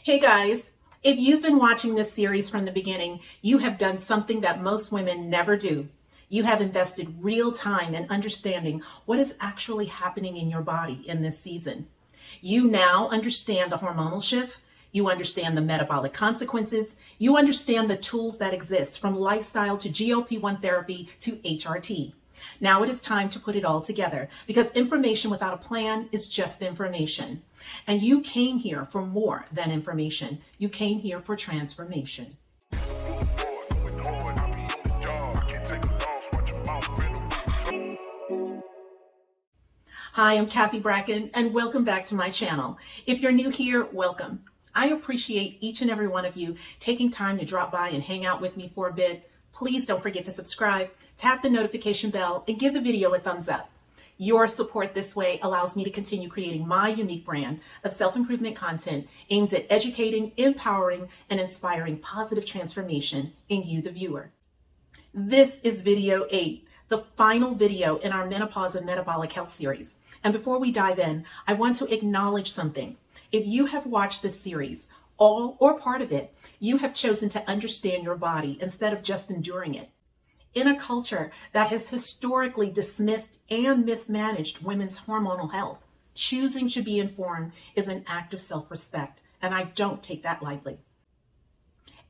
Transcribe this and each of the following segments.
Hey guys, if you've been watching this series from the beginning, you have done something that most women never do. You have invested real time in understanding what is actually happening in your body in this season. You now understand the hormonal shift. You understand the metabolic consequences. You understand the tools that exist from lifestyle to GLP-1 therapy to HRT. Now it is time to put it all together because information without a plan is just information. And you came here for more than information. You came here for transformation. Hi, I'm Cathy Bracken, and welcome back to my channel. If you're new here, welcome. I appreciate each and every one of you taking time to drop by and hang out with me for a bit. Please don't forget to subscribe, tap the notification bell, and give the video a thumbs up. Your support this way allows me to continue creating my unique brand of self-improvement content aimed at educating, empowering, and inspiring positive transformation in you, the viewer. This is video 8, the final video in our Menopause and Metabolic Health series. And before we dive in, I want to acknowledge something. If you have watched this series, all or part of it, you have chosen to understand your body instead of just enduring it. In a culture that has historically dismissed and mismanaged women's hormonal health, choosing to be informed is an act of self-respect, and I don't take that lightly.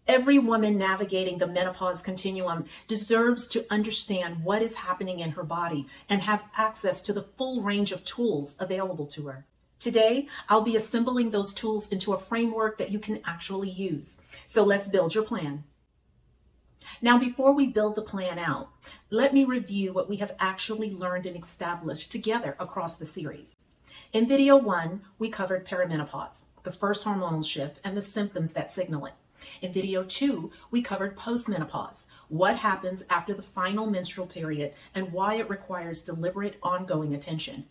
Every woman navigating the menopause continuum deserves to understand what is happening in her body and have access to the full range of tools available to her. Today, I'll be assembling those tools into a framework that you can actually use. So let's build your plan. Now, before we build the plan out, let me review what we have actually learned and established together across the series. In video 1, we covered perimenopause, the first hormonal shift, and the symptoms that signal it. In video 2, we covered postmenopause, what happens after the final menstrual period and why it requires deliberate ongoing attention.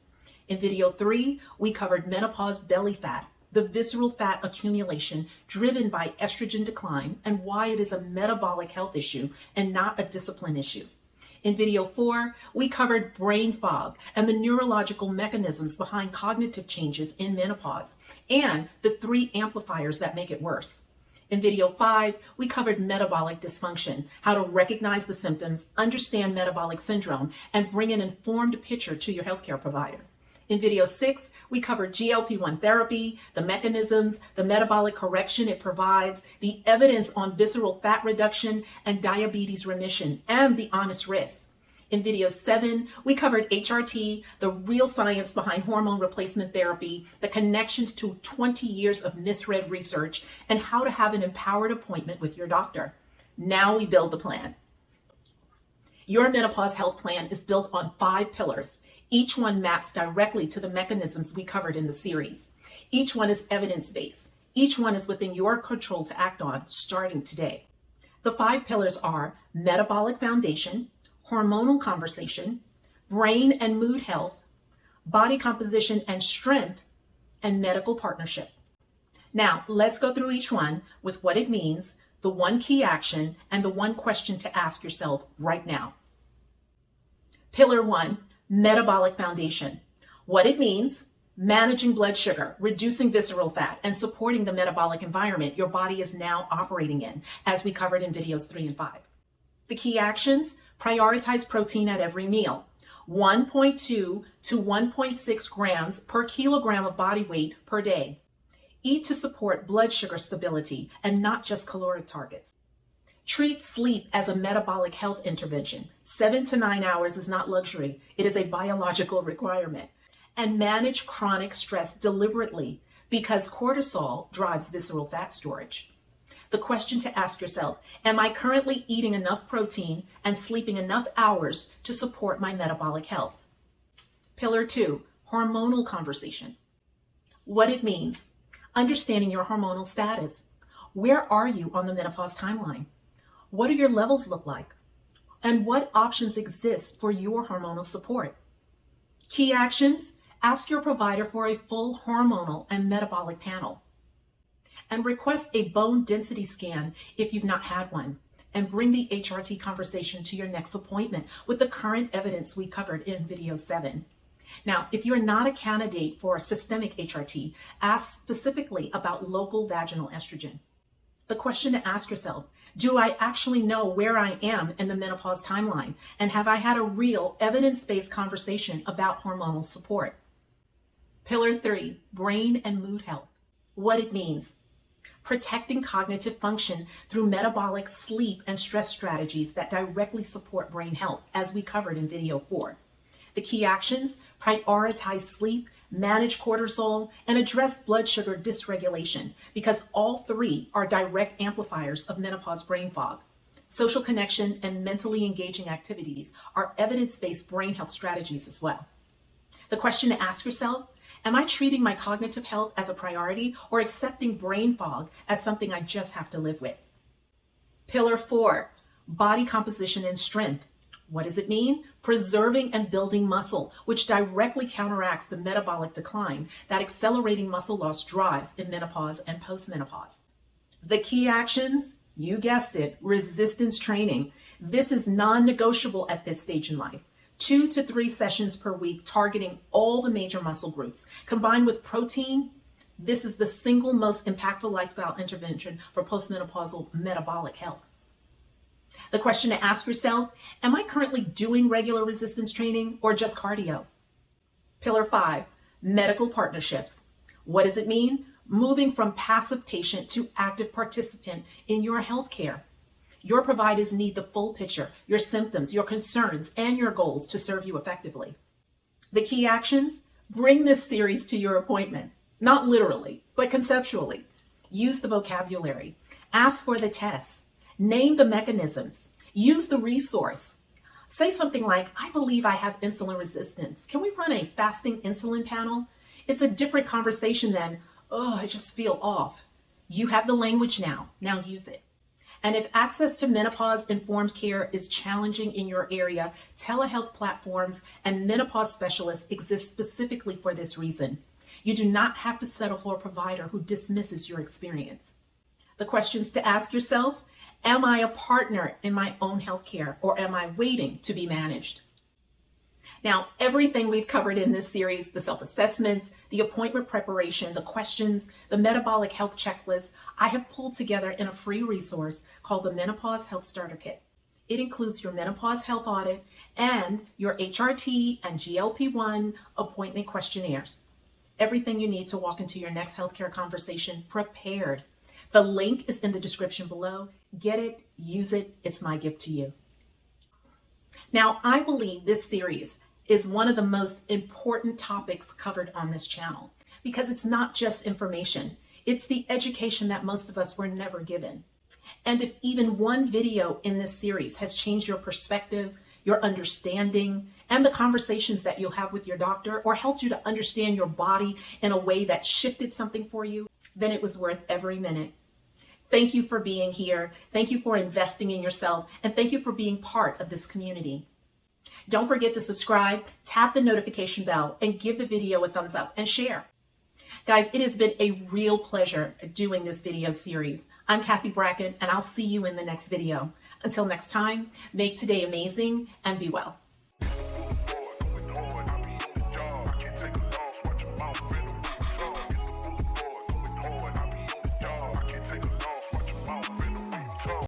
In video 3, we covered menopause belly fat, the visceral fat accumulation driven by estrogen decline and why it is a metabolic health issue and not a discipline issue. In video 4, we covered brain fog and the neurological mechanisms behind cognitive changes in menopause and the 3 amplifiers that make it worse. In video 5, we covered metabolic dysfunction, how to recognize the symptoms, understand metabolic syndrome, and bring an informed picture to your healthcare provider. In video 6, we covered GLP-1 therapy, the mechanisms, the metabolic correction it provides, the evidence on visceral fat reduction and diabetes remission, and the honest risks. In video 7, we covered HRT, the real science behind hormone replacement therapy, the connections to 20 years of misread research, and how to have an empowered appointment with your doctor. Now we build the plan. Your menopause health plan is built on 5 pillars. Each one maps directly to the mechanisms we covered in the series. Each one is evidence-based. Each one is within your control to act on starting today. The 5 pillars are Metabolic Foundation, Hormonal Conversation, Brain and Mood Health, Body Composition and Strength, and Medical Partnership. Now, let's go through each one with what it means, the one key action, and the one question to ask yourself right now. Pillar 1, Metabolic Foundation. What it means: managing blood sugar, reducing visceral fat, and supporting the metabolic environment your body is now operating in, as we covered in videos 3 and 5. The key actions: prioritize protein at every meal. 1.2 to 1.6 grams per kilogram of body weight per day. Eat to support blood sugar stability and not just caloric targets. Treat sleep as a metabolic health intervention. 7 to 9 hours is not luxury. It is a biological requirement. And manage chronic stress deliberately because cortisol drives visceral fat storage. The question to ask yourself: am I currently eating enough protein and sleeping enough hours to support my metabolic health? Pillar 2, Hormonal Conversations. What it means: understanding your hormonal status. Where are you on the menopause timeline? What do your levels look like? And what options exist for your hormonal support? Key actions: ask your provider for a full hormonal and metabolic panel. And request a bone density scan if you've not had one. And bring the HRT conversation to your next appointment with the current evidence we covered in video 7. Now, if you're not a candidate for a systemic HRT, ask specifically about local vaginal estrogen. The question to ask yourself, do I actually know where I am in the menopause timeline? And have I had a real evidence-based conversation about hormonal support? Pillar 3, brain and mood health. What it means. Protecting cognitive function through metabolic, sleep, and stress strategies that directly support brain health, as we covered in video 4. The key actions: prioritize sleep, manage cortisol, and address blood sugar dysregulation, because all 3 are direct amplifiers of menopause brain fog. Social connection and mentally engaging activities are evidence-based brain health strategies as well. The question to ask yourself: am I treating my cognitive health as a priority or accepting brain fog as something I just have to live with? Pillar 4, body composition and strength. What does it mean? Preserving and building muscle, which directly counteracts the metabolic decline that accelerating muscle loss drives in menopause and postmenopause. The key actions, you guessed it, resistance training. This is non-negotiable at this stage in life. 2 to 3 sessions per week targeting all the major muscle groups. Combined with protein, this is the single most impactful lifestyle intervention for postmenopausal metabolic health. The question to ask yourself: am I currently doing regular resistance training or just cardio? Pillar 5, medical partnerships. What does it mean? Moving from passive patient to active participant in your healthcare. Your providers need the full picture, your symptoms, your concerns, and your goals to serve you effectively. The key actions: bring this series to your appointments, not literally, but conceptually. Use the vocabulary, ask for the tests, name the mechanisms, use the resource. Say something like, I believe I have insulin resistance. Can we run a fasting insulin panel? It's a different conversation than, oh, I just feel off. You have the language now use it. And if access to menopause-informed care is challenging in your area, telehealth platforms and menopause specialists exist specifically for this reason. You do not have to settle for a provider who dismisses your experience. The questions to ask yourself: am I a partner in my own healthcare, or am I waiting to be managed? Now, everything we've covered in this series, the self-assessments, the appointment preparation, the questions, the metabolic health checklist, I have pulled together in a free resource called the Menopause Health Starter Kit. It includes your menopause health audit and your HRT and GLP-1 appointment questionnaires. Everything you need to walk into your next healthcare conversation prepared. The link is in the description below. Get it, use it. It's my gift to you. Now, I believe this series is one of the most important topics covered on this channel, because it's not just information. It's the education that most of us were never given. And if even one video in this series has changed your perspective, your understanding, and the conversations that you'll have with your doctor, or helped you to understand your body in a way that shifted something for you, then it was worth every minute. Thank you for being here. Thank you for investing in yourself. And thank you for being part of this community. Don't forget to subscribe, tap the notification bell, and give the video a thumbs up and share. Guys, it has been a real pleasure doing this video series. I'm Cathy Bracken, and I'll see you in the next video. Until next time, make today amazing and be well.